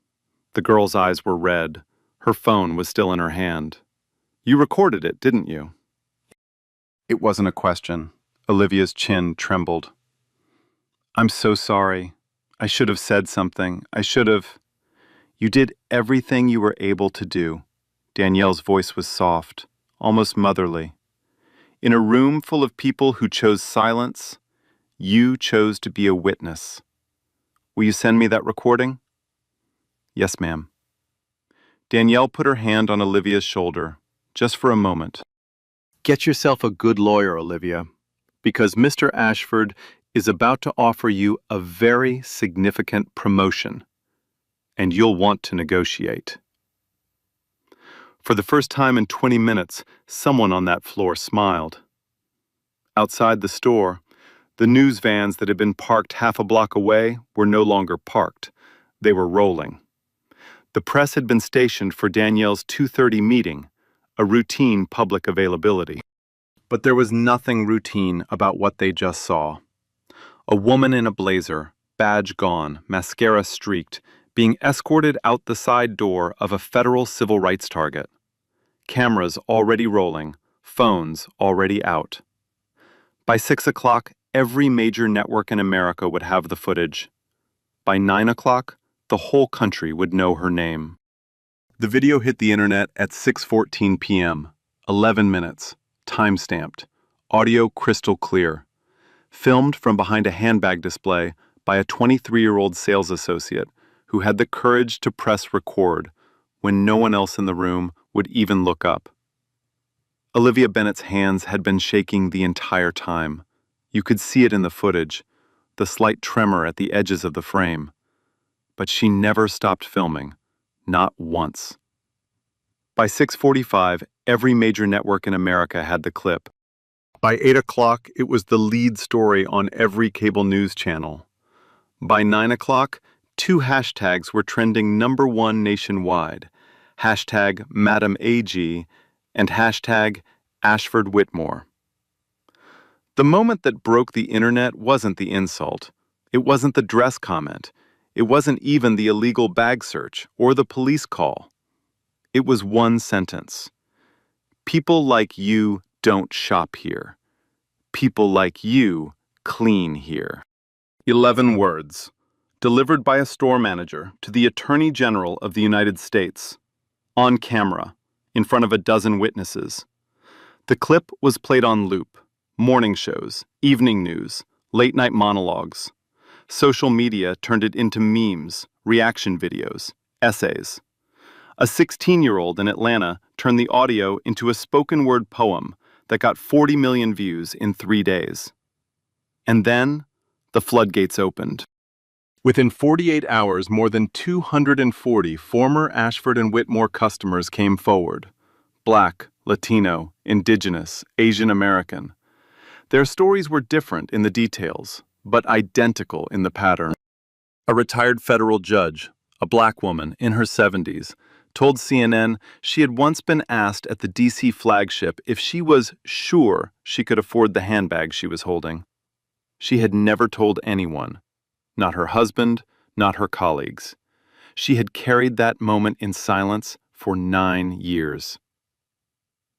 The girl's eyes were red. Her phone was still in her hand. You recorded it, didn't you? It wasn't a question. Olivia's chin trembled. I'm so sorry. I should have said something. I should have. You did everything you were able to do. Danielle's voice was soft, almost motherly. In a room full of people who chose silence, you chose to be a witness. Will you send me that recording? Yes, ma'am. Danielle put her hand on Olivia's shoulder, just for a moment. Get yourself a good lawyer, Olivia, because Mr. Ashford is about to offer you a very significant promotion, and you'll want to negotiate. For the first time in 20 minutes, someone on that floor smiled. Outside the store, the news vans that had been parked half a block away were no longer parked. They were rolling. The press had been stationed for Danielle's 2:30 meeting, a routine public availability. But there was nothing routine about what they just saw. A woman in a blazer, badge gone, mascara streaked, being escorted out the side door of a federal civil rights target. Cameras already rolling, phones already out. By 6 o'clock, every major network in America would have the footage. By 9 o'clock, the whole country would know her name. The video hit the internet at 6:14 p.m., 11 minutes, time-stamped, audio crystal clear, filmed from behind a handbag display by a 23-year-old sales associate who had the courage to press record when no one else in the room would even look up. Olivia Bennett's hands had been shaking the entire time. You could see it in the footage, the slight tremor at the edges of the frame. But she never stopped filming, not once. By 6:45, every major network in America had the clip. By 8 o'clock, it was the lead story on every cable news channel. By 9 o'clock, two hashtags were trending #1 nationwide, hashtag Madam AG and hashtag Ashford Whitmore. The moment that broke the internet wasn't the insult. It wasn't the dress comment. It wasn't even the illegal bag search or the police call. It was one sentence. People like you don't shop here. People like you clean here. 11 words, delivered by a store manager to the Attorney General of the United States, on camera, in front of a dozen witnesses. The clip was played on loop. Morning shows, evening news, late-night monologues. Social media turned it into memes, reaction videos, essays. A 16-year-old in Atlanta turned the audio into a spoken-word poem that got 40 million views in 3 days. And then, the floodgates opened. Within 48 hours, more than 240 former Ashford and Whitmore customers came forward. Black, Latino, Indigenous, Asian American. Their stories were different in the details, but identical in the pattern. A retired federal judge, a black woman in her 70s, told CNN she had once been asked at the D.C. flagship if she was sure she could afford the handbag she was holding. She had never told anyone, not her husband, not her colleagues. She had carried that moment in silence for 9 years.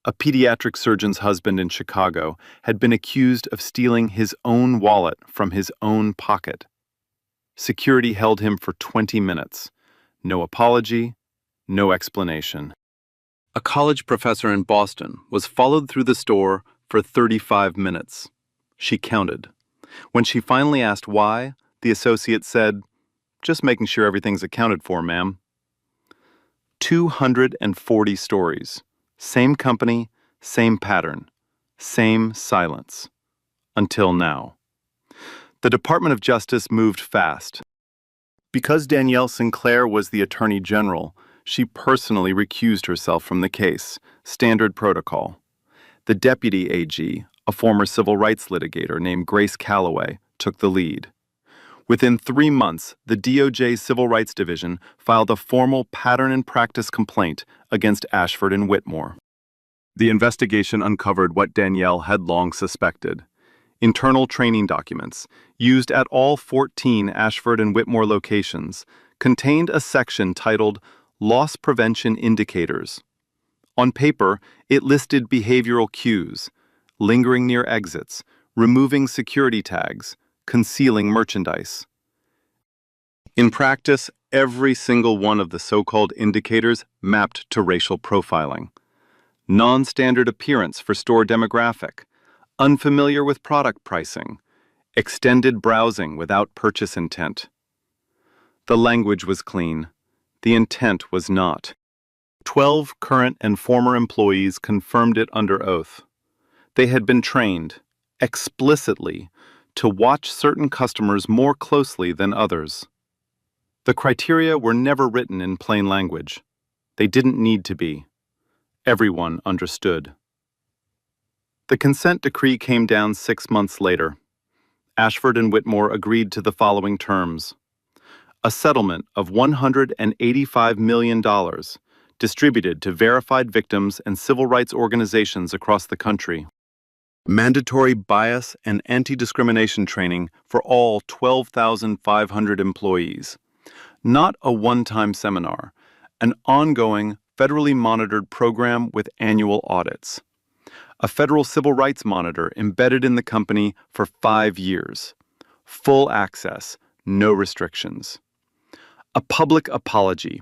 A pediatric surgeon's husband in Chicago had been accused of stealing his own wallet from his own pocket. Security held him for 20 minutes. No apology, no explanation. A college professor in Boston was followed through the store for 35 minutes. She counted. When she finally asked why, the associate said, "Just making sure everything's accounted for, ma'am." 240 stories. Same company, same pattern, same silence. Until now. The Department of Justice moved fast. Because Danielle Sinclair was the Attorney General, she personally recused herself from the case, standard protocol. The Deputy AG, a former civil rights litigator named Grace Calloway, took the lead. Within 3 months, the DOJ Civil Rights Division filed a formal pattern and practice complaint against Ashford and Whitmore. The investigation uncovered what Danielle had long suspected. Internal training documents, used at all 14 Ashford and Whitmore locations, contained a section titled Loss Prevention Indicators. On paper, it listed behavioral cues, lingering near exits, removing security tags, concealing merchandise. In practice, every single one of the so-called indicators mapped to racial profiling. Non-standard appearance for store demographic, unfamiliar with product pricing, extended browsing without purchase intent. The language was clean. The intent was not. 12 current and former employees confirmed it under oath. They had been trained, explicitly, to watch certain customers more closely than others. The criteria were never written in plain language. They didn't need to be. Everyone understood. The consent decree came down 6 months later. Ashford and Whitmore agreed to the following terms. A settlement of $185 million distributed to verified victims and civil rights organizations across the country. Mandatory bias and anti-discrimination training for all 12,500 employees. Not a one-time seminar, an ongoing, federally monitored program with annual audits. A federal civil rights monitor embedded in the company for 5 years. Full access, no restrictions. A public apology,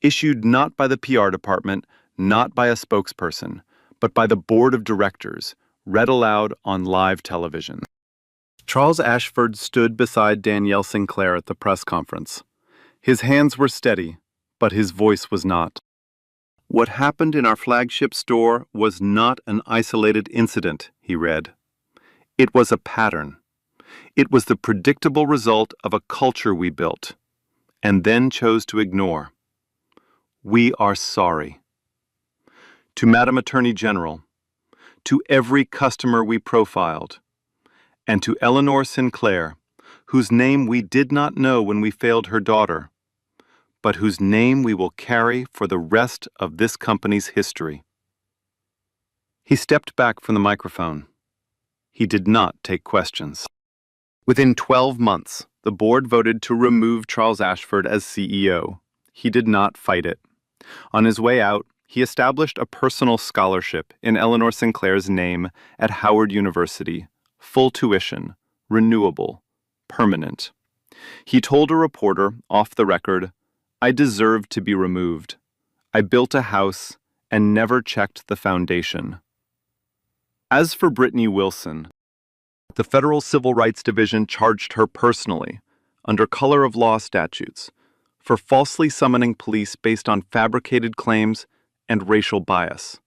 issued not by the PR department, not by a spokesperson, but by the board of directors, read aloud on live television. Charles Ashford stood beside Danielle Sinclair at the press conference. His hands were steady, but his voice was not. What happened in our flagship store was not an isolated incident, he read. It was a pattern. It was the predictable result of a culture we built, and then chose to ignore. We are sorry. To Madam Attorney General, to every customer we profiled, and to Eleanor Sinclair, whose name we did not know when we failed her daughter, but whose name we will carry for the rest of this company's history. He stepped back from the microphone. He did not take questions. Within 12 months, the board voted to remove Charles Ashford as CEO. He did not fight it. On his way out, he established a personal scholarship in Eleanor Sinclair's name at Howard University, full tuition, renewable, permanent. He told a reporter, off the record, "I deserved to be removed. I built a house and never checked the foundation." As for Brittany Wilson, the Federal Civil Rights Division charged her personally, under color of law statutes, for falsely summoning police based on fabricated claims and racial bias.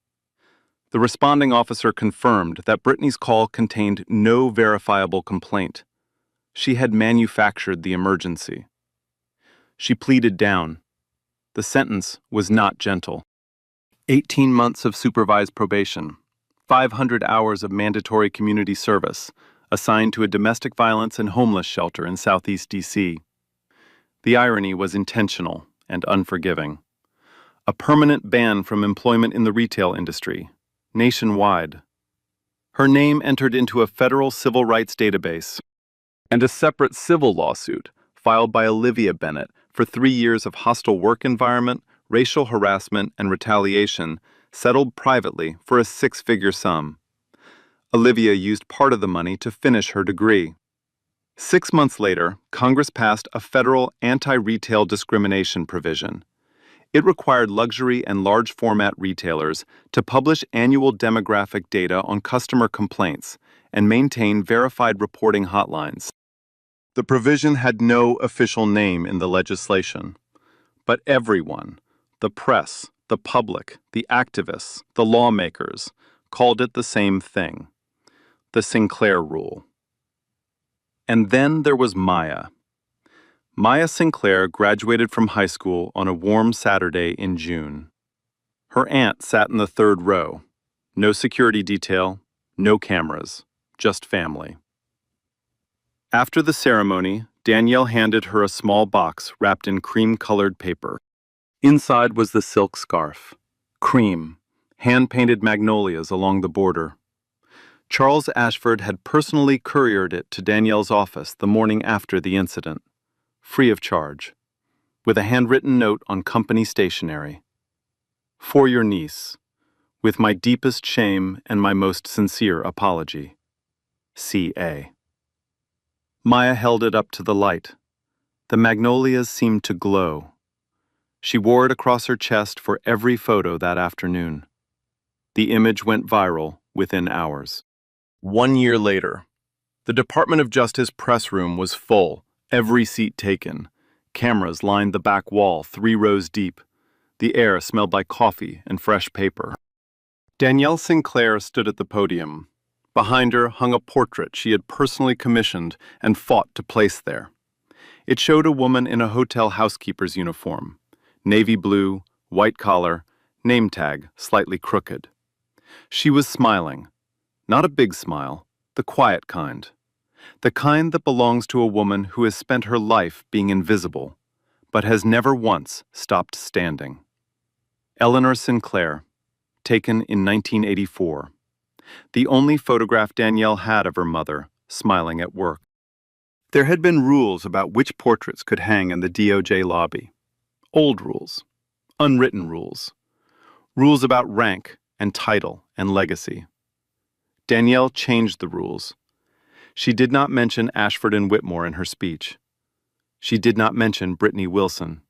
The responding officer confirmed that Brittany's call contained no verifiable complaint. She had manufactured the emergency. She pleaded down. The sentence was not gentle. 18 months of supervised probation, 500 hours of mandatory community service, assigned to a domestic violence and homeless shelter in Southeast D.C. The irony was intentional and unforgiving. A permanent ban from employment in the retail industry, nationwide. Her name entered into a federal civil rights database, and a separate civil lawsuit filed by Olivia Bennett for 3 years of hostile work environment, racial harassment, and retaliation settled privately for a 6-figure sum. Olivia used part of the money to finish her degree. 6 months later, Congress passed a federal anti-retail discrimination provision. It required luxury and large-format retailers to publish annual demographic data on customer complaints and maintain verified reporting hotlines. The provision had no official name in the legislation, but everyone, the press, the public, the activists, the lawmakers, called it the same thing: the Sinclair Rule. And then there was Maya. Maya Sinclair graduated from high school on a warm Saturday in June. Her aunt sat in the 3rd row. No security detail, no cameras, just family. After the ceremony, Danielle handed her a small box wrapped in cream-colored paper. Inside was the silk scarf. Cream, hand-painted magnolias along the border. Charles Ashford had personally couriered it to Danielle's office the morning after the incident, free of charge, with a handwritten note on company stationery. "For your niece, with my deepest shame and my most sincere apology. C.A." Maya held it up to the light. The magnolias seemed to glow. She wore it across her chest for every photo that afternoon. The image went viral within hours. 1 year later, the Department of Justice press room was full, every seat taken. Cameras lined the back wall 3 rows deep. The air smelled like coffee and fresh paper. Danielle Sinclair stood at the podium. Behind her hung a portrait she had personally commissioned and fought to place there. It showed a woman in a hotel housekeeper's uniform, navy blue, white collar, name tag slightly crooked. She was smiling. Not a big smile, the quiet kind. The kind that belongs to a woman who has spent her life being invisible, but has never once stopped standing. Eleanor Sinclair, taken in 1984. The only photograph Danielle had of her mother, smiling at work. There had been rules about which portraits could hang in the DOJ lobby. Old rules, unwritten rules. Rules about rank and title and legacy. Danielle changed the rules. She did not mention Ashford and Whitmore in her speech. She did not mention Brittany Wilson.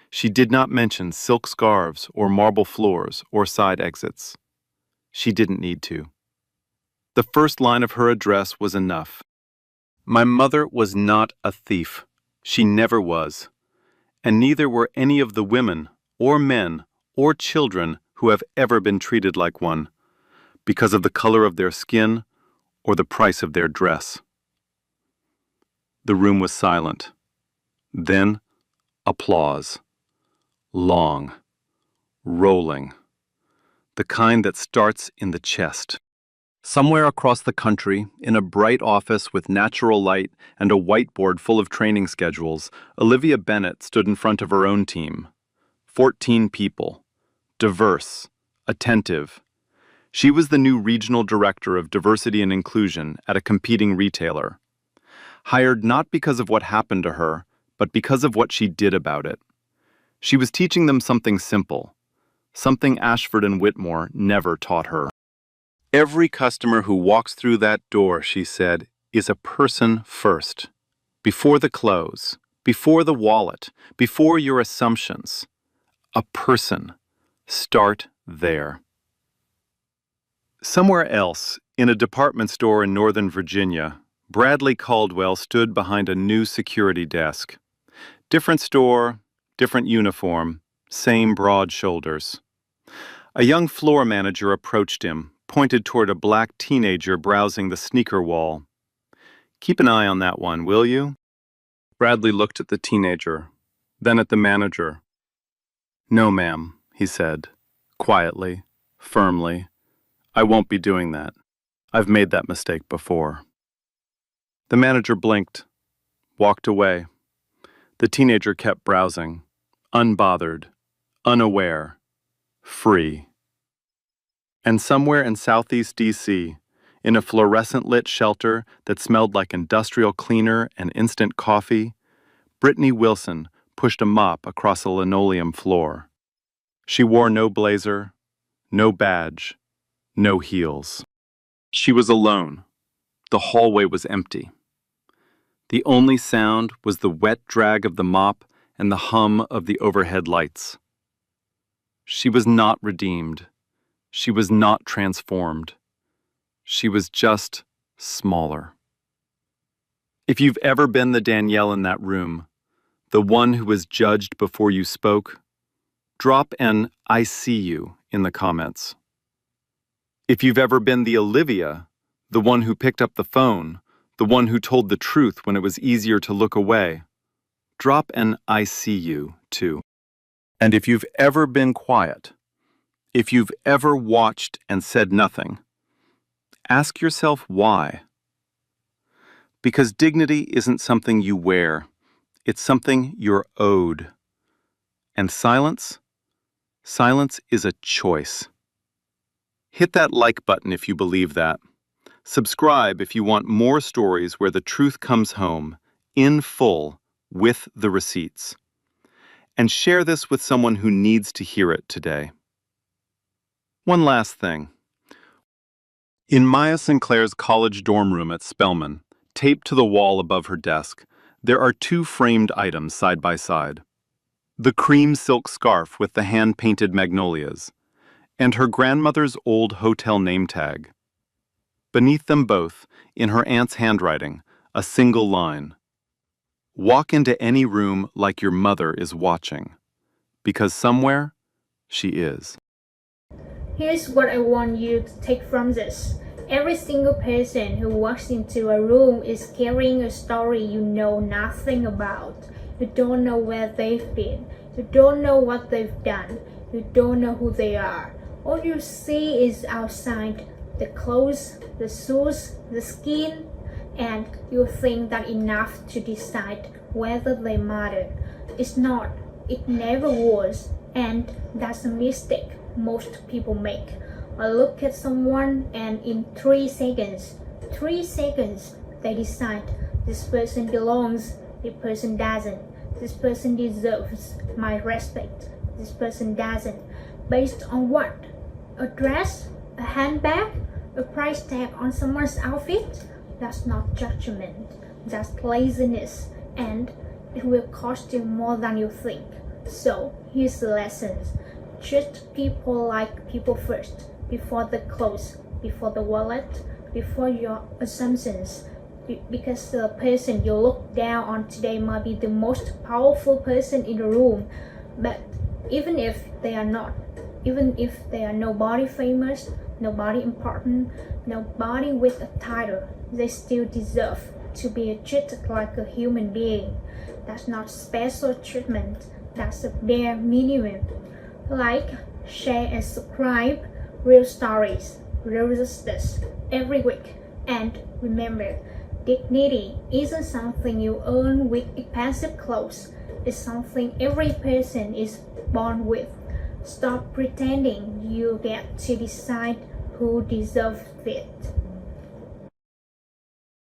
She did not mention silk scarves or marble floors or side exits. She didn't need to. The first line of her address was enough. My mother was not a thief. She never was. And neither were any of the women or men or children who have ever been treated like one, because of the color of their skin or the price of their dress. The room was silent. Then, applause. Long. Rolling. The kind that starts in the chest. Somewhere across the country, in a bright office with natural light and a whiteboard full of training schedules, Olivia Bennett stood in front of her own team. 14 people. Diverse. Attentive. She was the new regional director of diversity and inclusion at a competing retailer. Hired not because of what happened to her, but because of what she did about it. She was teaching them something simple, something Ashford and Whitmore never taught her. Every customer who walks through that door, she said, is a person first. Before the clothes, before the wallet, before your assumptions. A person. Start there. Somewhere else, in a department store in Northern Virginia, Bradley Caldwell stood behind a new security desk. Different store, different uniform, same broad shoulders. A young floor manager approached him, pointed toward a black teenager browsing the sneaker wall. "Keep an eye on that one, will you?" Bradley looked at the teenager, then at the manager. "No, ma'am," he said, quietly, firmly. "I won't be doing that. I've made that mistake before." The manager blinked, walked away. The teenager kept browsing, unbothered, unaware, free. And somewhere in Southeast D.C., in a fluorescent-lit shelter that smelled like industrial cleaner and instant coffee, Brittany Wilson pushed a mop across a linoleum floor. She wore no blazer, no badge, no heels. She was alone. The hallway was empty. The only sound was the wet drag of the mop and the hum of the overhead lights. She was not redeemed. She was not transformed. She was just smaller. If you've ever been the Danielle in that room, the one who was judged before you spoke, drop an "I see you" in the comments. If you've ever been the Olivia, the one who picked up the phone, the one who told the truth when it was easier to look away, drop an "I see you" too. And if you've ever been quiet, if you've ever watched and said nothing, ask yourself why. Because dignity isn't something you wear, it's something you're owed. And silence is a choice. Hit that like button if you believe that. Subscribe if you want more stories where the truth comes home, in full, with the receipts. And share this with someone who needs to hear it today. One last thing. In Maya Sinclair's college dorm room at Spelman, taped to the wall above her desk, there are two framed items side by side. The cream silk scarf with the hand-painted magnolias, and her grandmother's old hotel name tag. Beneath them both, in her aunt's handwriting, a single line. Walk into any room like your mother is watching, because somewhere she is. Here's what I want you to take from this. Every single person who walks into a room is carrying a story you know nothing about. You don't know where they've been. You don't know what they've done. You don't know who they are. All you see is outside, the clothes, the shoes, the skin, and you think that enough to decide whether they matter. It's not. It never was. And that's a mistake most people make. I look at someone and in 3 seconds, they decide this person belongs, this person doesn't, this person deserves my respect, this person doesn't. Based on what? A dress? A handbag? A price tag on someone's outfit? That's not judgment, that's laziness, and it will cost you more than you think. So here's the lessons. Treat people like people first, before the clothes, before the wallet, before your assumptions. Because the person you look down on today might be the most powerful person in the room, but even if they are not, even if they are nobody famous, nobody important, nobody with a title, they still deserve to be treated like a human being. That's not special treatment, that's a bare minimum. Like, share and subscribe. Real stories, justice every week. And remember, dignity isn't something you earn with expensive clothes. It's something every person is born with. Stop pretending you get to decide who deserves it.